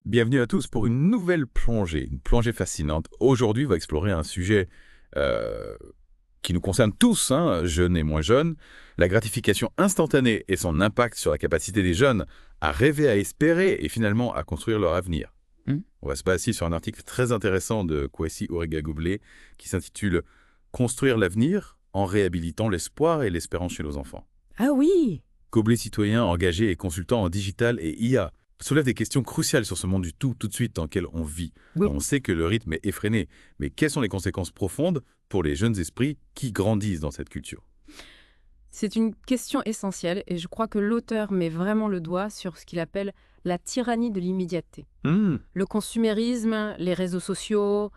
Bienvenue à tous pour une nouvelle plongée, une plongée fascinante. Aujourd'hui, on va explorer un sujet euh, qui nous concerne tous, hein, jeunes et moins jeunes, la gratification instantanée et son impact sur la capacité des jeunes à rêver, à espérer et finalement à construire leur avenir. Hmm. On va se baser sur un article très intéressant de Kwesi Orega-Goblet qui s'intitule « Construire l'avenir en réhabilitant l'espoir et l'espérance chez nos enfants ». Ah oui, Goblet citoyen engagé et consultant en digital et IA soulève des questions cruciales sur ce monde du tout de suite dans lequel on vit. oui. On sait que le rythme est effréné, mais quelles sont les conséquences profondes pour les jeunes esprits qui grandissent dans cette culture? C'est une question essentielle et je crois que l'auteur met vraiment le doigt sur ce qu'il appelle la tyrannie de l'immédiateté. Le consumérisme, les réseaux sociaux,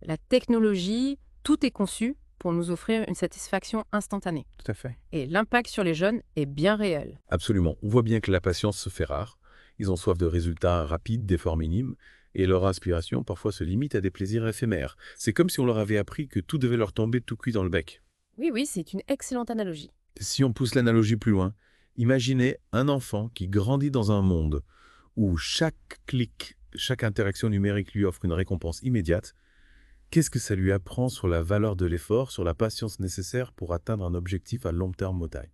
la technologie, tout est conçu pour nous offrir une satisfaction instantanée. Tout à fait. Et l'impact sur les jeunes est bien réel. Absolument. On voit bien que la patience se fait rare. Ils ont soif de résultats rapides, d'efforts minimes, et leur inspiration parfois se limite à des plaisirs éphémères. C'est comme si on leur avait appris que tout devait leur tomber tout cuit dans le bec. Oui, oui, c'est une excellente analogie. Si on pousse l'analogie plus loin, imaginez un enfant qui grandit dans un monde où chaque clic, chaque interaction numérique lui offre une récompense immédiate. Qu'est-ce que ça lui apprend sur la valeur de l'effort, sur la patience nécessaire pour atteindre un objectif à long terme au taille?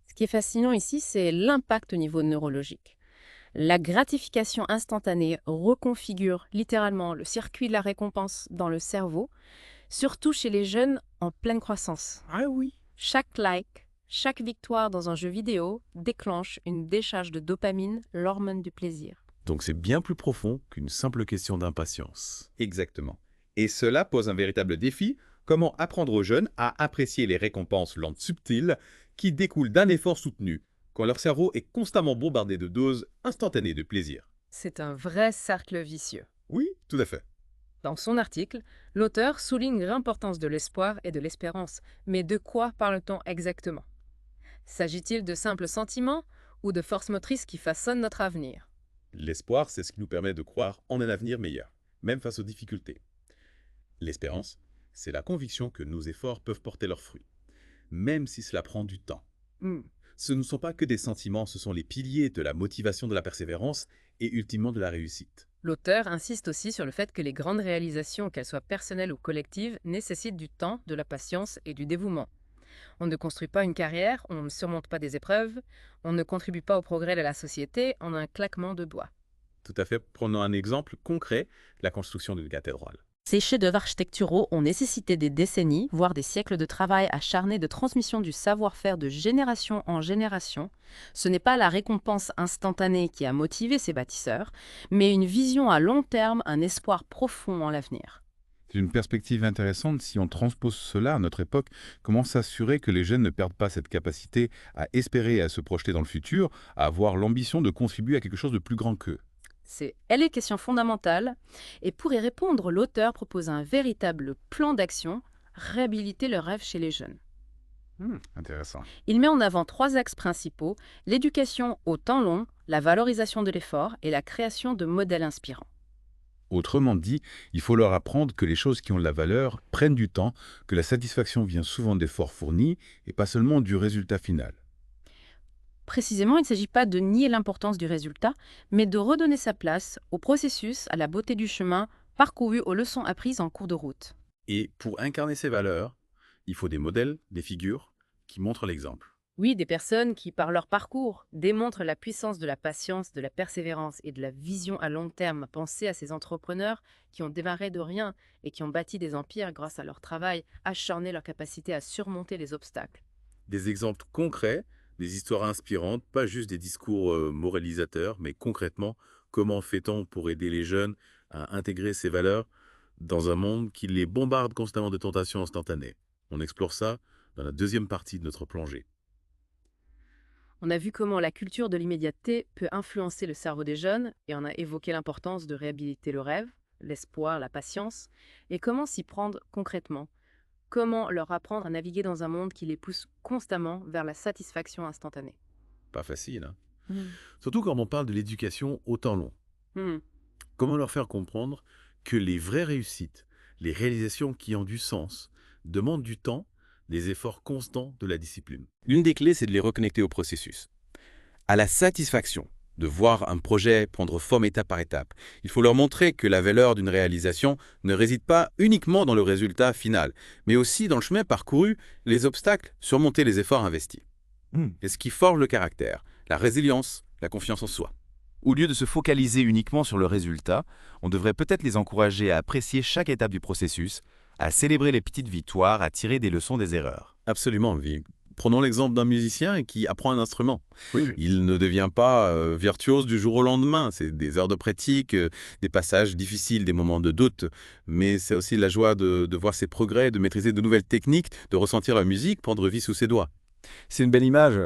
Ce qui est fascinant ici, c'est l'impact au niveau neurologique. La gratification instantanée reconfigure littéralement le circuit de la récompense dans le cerveau, surtout chez les jeunes en pleine croissance. Ah oui. Chaque like, chaque victoire dans un jeu vidéo déclenche une décharge de dopamine, l'hormone du plaisir. Donc c'est bien plus profond qu'une simple question d'impatience. Exactement. Et cela pose un véritable défi. Comment apprendre aux jeunes à apprécier les récompenses lentes subtiles qui découlent d'un effort soutenu, quand leur cerveau est constamment bombardé de doses instantanées de plaisir? C'est un vrai cercle vicieux. Oui, tout à fait. Dans son article, l'auteur souligne l'importance de l'espoir et de l'espérance. Mais de quoi parle-t-on exactement? S'agit-il de simples sentiments ou de forces motrices qui façonnent notre avenir? L'espoir, c'est ce qui nous permet de croire en un avenir meilleur, même face aux difficultés. L'espérance, c'est la conviction que nos efforts peuvent porter leurs fruits, même si cela prend du temps. Hmm. Ce ne sont pas que des sentiments, ce sont les piliers de la motivation de la persévérance et ultimement de la réussite. L'auteur insiste aussi sur le fait que les grandes réalisations, qu'elles soient personnelles ou collectives, nécessitent du temps, de la patience et du dévouement. On ne construit pas une carrière, on ne surmonte pas des épreuves, on ne contribue pas au progrès de la société en un claquement de doigts. Tout à fait. Prenons un exemple concret, la construction d'une cathédrale. Ces chefs-d'œuvre architecturaux ont nécessité des décennies, voire des siècles de travail acharné de transmission du savoir-faire de génération en génération. Ce n'est pas la récompense instantanée qui a motivé ces bâtisseurs, mais une vision à long terme, un espoir profond en l'avenir. C'est une perspective intéressante. Si on transpose cela à notre époque, comment s'assurer que les jeunes ne perdent pas cette capacité à espérer et à se projeter dans le futur, à avoir l'ambition de contribuer à quelque chose de plus grand qu'eux? Elle est question fondamentale, et pour y répondre, l'auteur propose un véritable plan d'action, réhabiliter le rêve chez les jeunes. Intéressant. Il met en avant 3 axes principaux, l'éducation au temps long, la valorisation de l'effort et la création de modèles inspirants. Autrement dit, il faut leur apprendre que les choses qui ont de la valeur prennent du temps, que la satisfaction vient souvent d'efforts fournis et pas seulement du résultat final. Précisément, il ne s'agit pas de nier l'importance du résultat, mais de redonner sa place au processus, à la beauté du chemin parcouru, aux leçons apprises en cours de route. Et pour incarner ces valeurs, il faut des modèles, des figures qui montrent l'exemple. Oui, des personnes qui, par leur parcours, démontrent la puissance de la patience, de la persévérance et de la vision à long terme. Pensez à ces entrepreneurs qui ont démarré de rien et qui ont bâti des empires grâce à leur travail, acharné leur capacité à surmonter les obstacles. Des exemples concrets, des histoires inspirantes, pas juste des discours moralisateurs, mais concrètement, comment fait-on pour aider les jeunes à intégrer ces valeurs dans un monde qui les bombarde constamment de tentations instantanées? On explore ça dans la deuxième partie de notre plongée. On a vu comment la culture de l'immédiateté peut influencer le cerveau des jeunes et on a évoqué l'importance de réhabiliter le rêve, l'espoir, la patience et comment s'y prendre concrètement. Comment leur apprendre à naviguer dans un monde qui les pousse constamment vers la satisfaction instantanée. Pas facile, hein? Hmm. Surtout quand on parle de l'éducation au temps long. Hmm. Comment leur faire comprendre que les vraies réussites, les réalisations qui ont du sens, demandent du temps, des efforts constants, de la discipline? L'une des clés, c'est de les reconnecter au processus, à la satisfaction, de voir un projet prendre forme étape par étape. Il faut leur montrer que la valeur d'une réalisation ne réside pas uniquement dans le résultat final, mais aussi dans le chemin parcouru, les obstacles, surmonter les efforts investis. Et ce qui forge le caractère, la résilience, la confiance en soi. Au lieu de se focaliser uniquement sur le résultat, on devrait peut-être les encourager à apprécier chaque étape du processus, à célébrer les petites victoires, à tirer des leçons des erreurs. Absolument, Vi. Prenons l'exemple d'un musicien qui apprend un instrument. Oui. Il ne devient pas virtuose du jour au lendemain. C'est des heures de pratique, des passages difficiles, des moments de doute. Mais c'est aussi la joie de voir ses progrès, de maîtriser de nouvelles techniques, de ressentir la musique prendre vie sous ses doigts. C'est une belle image.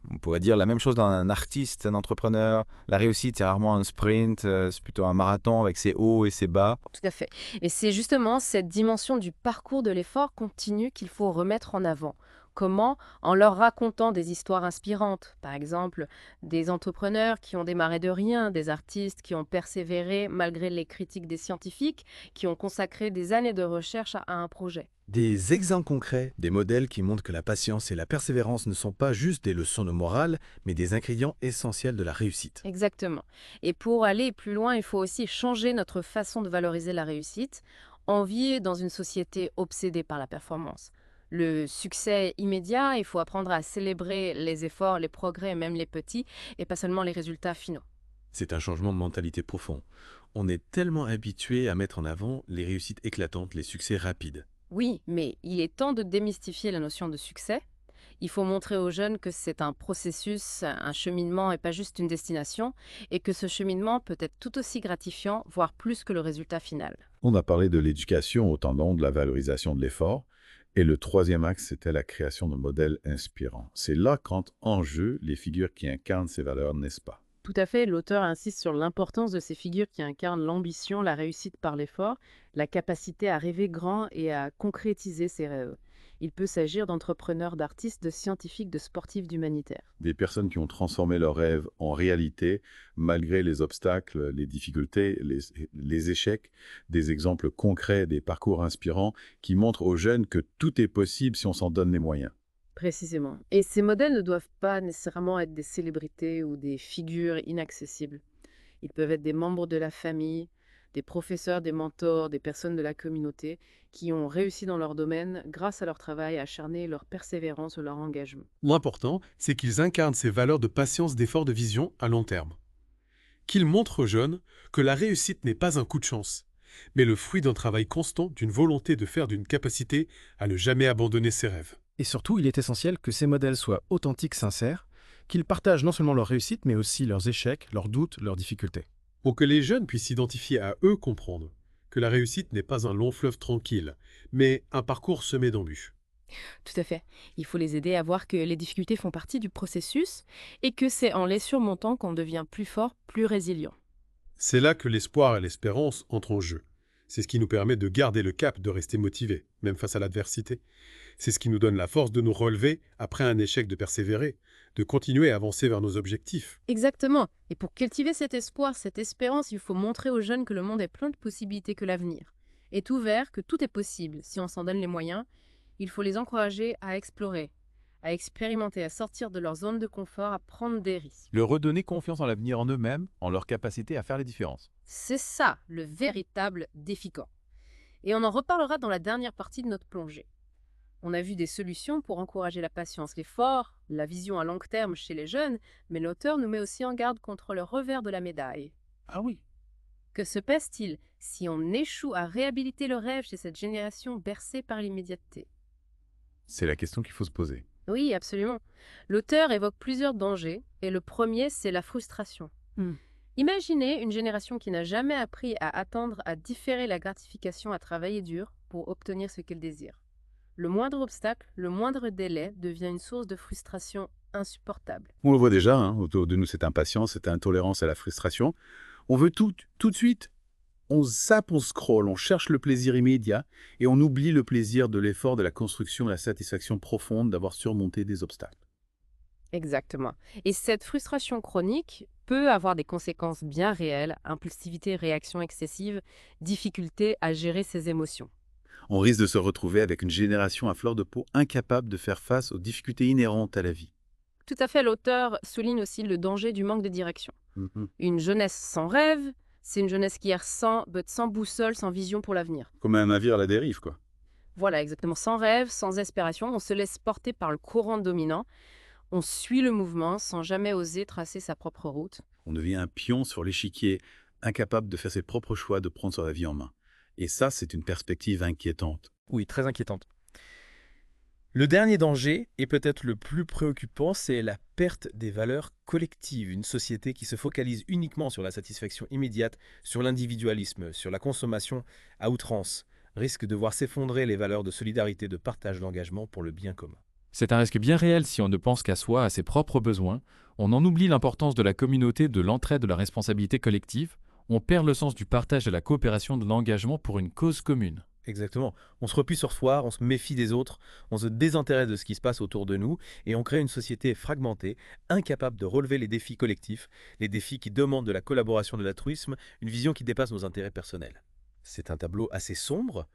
On pourrait dire la même chose d'un artiste, un entrepreneur. La réussite, c'est rarement un sprint, c'est plutôt un marathon avec ses hauts et ses bas. Tout à fait. Et c'est justement cette dimension du parcours de l'effort continu qu'il faut remettre en avant. Comment? En leur racontant des histoires inspirantes. Par exemple, des entrepreneurs qui ont démarré de rien, des artistes qui ont persévéré malgré les critiques des scientifiques, qui ont consacré des années de recherche à un projet. Des exemples concrets, des modèles qui montrent que la patience et la persévérance ne sont pas juste des leçons de morale, mais des ingrédients essentiels de la réussite. Exactement. Et pour aller plus loin, il faut aussi changer notre façon de valoriser la réussite. On vit dans une société obsédée par la performance. Le succès immédiat, il faut apprendre à célébrer les efforts, les progrès, même les petits, et pas seulement les résultats finaux. C'est un changement de mentalité profond. On est tellement habitué à mettre en avant les réussites éclatantes, les succès rapides. Oui, mais il est temps de démystifier la notion de succès. Il faut montrer aux jeunes que c'est un processus, un cheminement et pas juste une destination, et que ce cheminement peut être tout aussi gratifiant, voire plus que le résultat final. On a parlé de l'éducation au tendon, de la valorisation de l'effort. Et le troisième axe, c'était la création de modèles inspirants. C'est là qu'entrent en jeu les figures qui incarnent ces valeurs, n'est-ce pas? Tout à fait, l'auteur insiste sur l'importance de ces figures qui incarnent l'ambition, la réussite par l'effort, la capacité à rêver grand et à concrétiser ses rêves. Il peut s'agir d'entrepreneurs, d'artistes, de scientifiques, de sportifs, d'humanitaires. Des personnes qui ont transformé leurs rêves en réalité, malgré les obstacles, les difficultés, les échecs, des exemples concrets, des parcours inspirants qui montrent aux jeunes que tout est possible si on s'en donne les moyens. Précisément. Et ces modèles ne doivent pas nécessairement être des célébrités ou des figures inaccessibles. Ils peuvent être des membres de la famille, des professeurs, des mentors, des personnes de la communauté qui ont réussi dans leur domaine grâce à leur travail acharné, leur persévérance ou leur engagement. L'important, c'est qu'ils incarnent ces valeurs de patience, d'effort, de vision à long terme. Qu'ils montrent aux jeunes que la réussite n'est pas un coup de chance, mais le fruit d'un travail constant, d'une volonté de faire, d'une capacité à ne jamais abandonner ses rêves. Et surtout, il est essentiel que ces modèles soient authentiques, sincères, qu'ils partagent non seulement leur réussite, mais aussi leurs échecs, leurs doutes, leurs difficultés. Pour que les jeunes puissent s'identifier à eux, comprendre que la réussite n'est pas un long fleuve tranquille, mais un parcours semé d'embûches. Tout à fait. Il faut les aider à voir que les difficultés font partie du processus et que c'est en les surmontant qu'on devient plus fort, plus résilient. C'est là que l'espoir et l'espérance entrent en jeu. C'est ce qui nous permet de garder le cap, de rester motivés, même face à l'adversité. C'est ce qui nous donne la force de nous relever après un échec, de persévérer, de continuer à avancer vers nos objectifs. Exactement. Et pour cultiver cet espoir, cette espérance, il faut montrer aux jeunes que le monde est plein de possibilités, que l'avenir est ouvert, que tout est possible si on s'en donne les moyens. Il faut les encourager à explorer, à expérimenter, à sortir de leur zone de confort, à prendre des risques. Leur redonner confiance en l'avenir, en eux-mêmes, en leur capacité à faire les différences. C'est ça, le véritable défi corps. Et on en reparlera dans la dernière partie de notre plongée. On a vu des solutions pour encourager la patience, l'effort, la vision à long terme chez les jeunes, mais l'auteur nous met aussi en garde contre le revers de la médaille. Ah oui. Que se passe-t-il si on échoue à réhabiliter le rêve chez cette génération bercée par l'immédiateté? C'est la question qu'il faut se poser. Oui, absolument. L'auteur évoque plusieurs dangers, et le premier, c'est la frustration. Imaginez une génération qui n'a jamais appris à attendre, à différer la gratification, à travailler dur pour obtenir ce qu'elle désire. Le moindre obstacle, le moindre délai devient une source de frustration insupportable. On le voit déjà, autour de nous, cette impatience, cette intolérance à la frustration. On veut tout de suite. On zappe, on scrolle, on cherche le plaisir immédiat et on oublie le plaisir de l'effort, de la construction, la satisfaction profonde d'avoir surmonté des obstacles. Exactement. Et cette frustration chronique peut avoir des conséquences bien réelles, impulsivité, réaction excessive, difficulté à gérer ses émotions. On risque de se retrouver avec une génération à fleur de peau incapable de faire face aux difficultés inhérentes à la vie. Tout à fait, l'auteur souligne aussi le danger du manque de direction. Mhm. Une jeunesse sans rêve, c'est une jeunesse qui erre sans boussole, sans vision pour l'avenir. Comme un navire à la dérive, quoi. Voilà, exactement, sans rêve, sans aspiration, on se laisse porter par le courant dominant, on suit le mouvement sans jamais oser tracer sa propre route. On devient un pion sur l'échiquier, incapable de faire ses propres choix, de prendre sa vie en main. Et ça, c'est une perspective inquiétante. Oui, très inquiétante. Le dernier danger, et peut-être le plus préoccupant, c'est la perte des valeurs collectives. Une société qui se focalise uniquement sur la satisfaction immédiate, sur l'individualisme, sur la consommation à outrance, risque de voir s'effondrer les valeurs de solidarité, de partage, d'engagement pour le bien commun. C'est un risque bien réel si on ne pense qu'à soi, à ses propres besoins. On en oublie l'importance de la communauté, de l'entraide, de la responsabilité collective. On perd le sens du partage, de la coopération, de l'engagement pour une cause commune. Exactement. On se replie sur soi, on se méfie des autres, on se désintéresse de ce qui se passe autour de nous et on crée une société fragmentée, incapable de relever les défis collectifs, les défis qui demandent de la collaboration, de l'altruisme, une vision qui dépasse nos intérêts personnels. C'est un tableau assez sombre,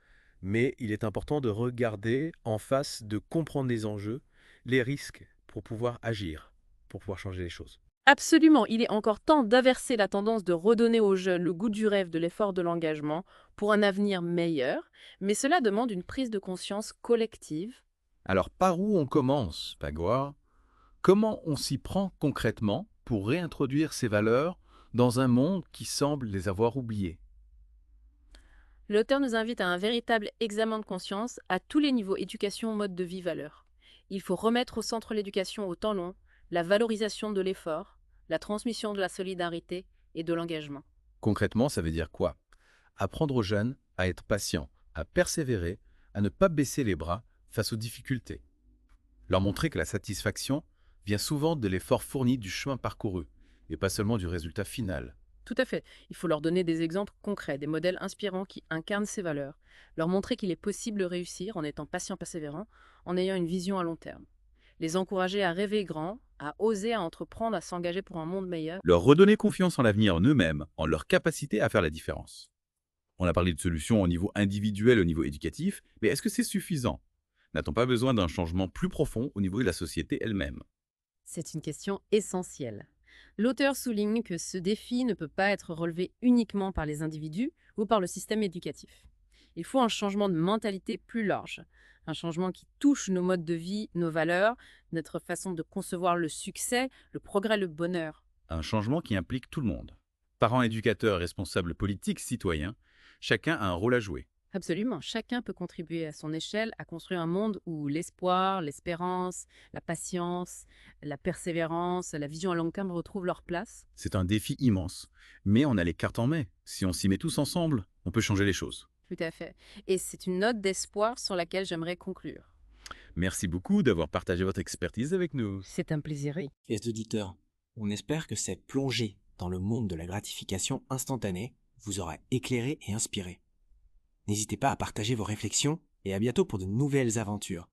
mais il est important de regarder en face, de comprendre les enjeux, les risques pour pouvoir agir, pour pouvoir changer les choses. Absolument, il est encore temps d'inverser la tendance de redonner aux jeunes le goût du rêve, de l'effort, de l'engagement pour un avenir meilleur, mais cela demande une prise de conscience collective. Alors par où on commence, Pagua? Comment on s'y prend concrètement pour réintroduire ces valeurs dans un monde qui semble les avoir oubliées? L'auteur nous invite à un véritable examen de conscience à tous les niveaux, éducation, mode de vie, valeurs. Il faut remettre au centre l'éducation au temps long, la valorisation de l'effort, la transmission de la solidarité et de l'engagement. Concrètement, ça veut dire quoi? Apprendre aux jeunes à être patients, à persévérer, à ne pas baisser les bras face aux difficultés. Leur montrer que la satisfaction vient souvent de l'effort fourni, du chemin parcouru, et pas seulement du résultat final. Tout à fait. Il faut leur donner des exemples concrets, des modèles inspirants qui incarnent ces valeurs. Leur montrer qu'il est possible de réussir en étant patient, persévérant, en ayant une vision à long terme. Les encourager à rêver grand, à oser, à entreprendre, à s'engager pour un monde meilleur. Leur redonner confiance en l'avenir, en eux-mêmes, en leur capacité à faire la différence. On a parlé de solutions au niveau individuel, au niveau éducatif, mais est-ce que c'est suffisant? N'a-t-on pas besoin d'un changement plus profond au niveau de la société elle-même? C'est une question essentielle. L'auteur souligne que ce défi ne peut pas être relevé uniquement par les individus ou par le système éducatif. Il faut un changement de mentalité plus large, un changement qui touche nos modes de vie, nos valeurs, notre façon de concevoir le succès, le progrès, le bonheur. Un changement qui implique tout le monde. Parents, éducateurs, responsables politiques, citoyens, chacun a un rôle à jouer. Absolument, chacun peut contribuer à son échelle à construire un monde où l'espoir, l'espérance, la patience, la persévérance, la vision à long terme retrouvent leur place. C'est un défi immense, mais on a les cartes en main. Si on s'y met tous ensemble, on peut changer les choses. Tout à fait. Et c'est une note d'espoir sur laquelle j'aimerais conclure. Merci beaucoup d'avoir partagé votre expertise avec nous. C'est un plaisir. Chers auditeurs, on espère que cette plongée dans le monde de la gratification instantanée vous aura éclairé et inspiré. N'hésitez pas à partager vos réflexions et à bientôt pour de nouvelles aventures.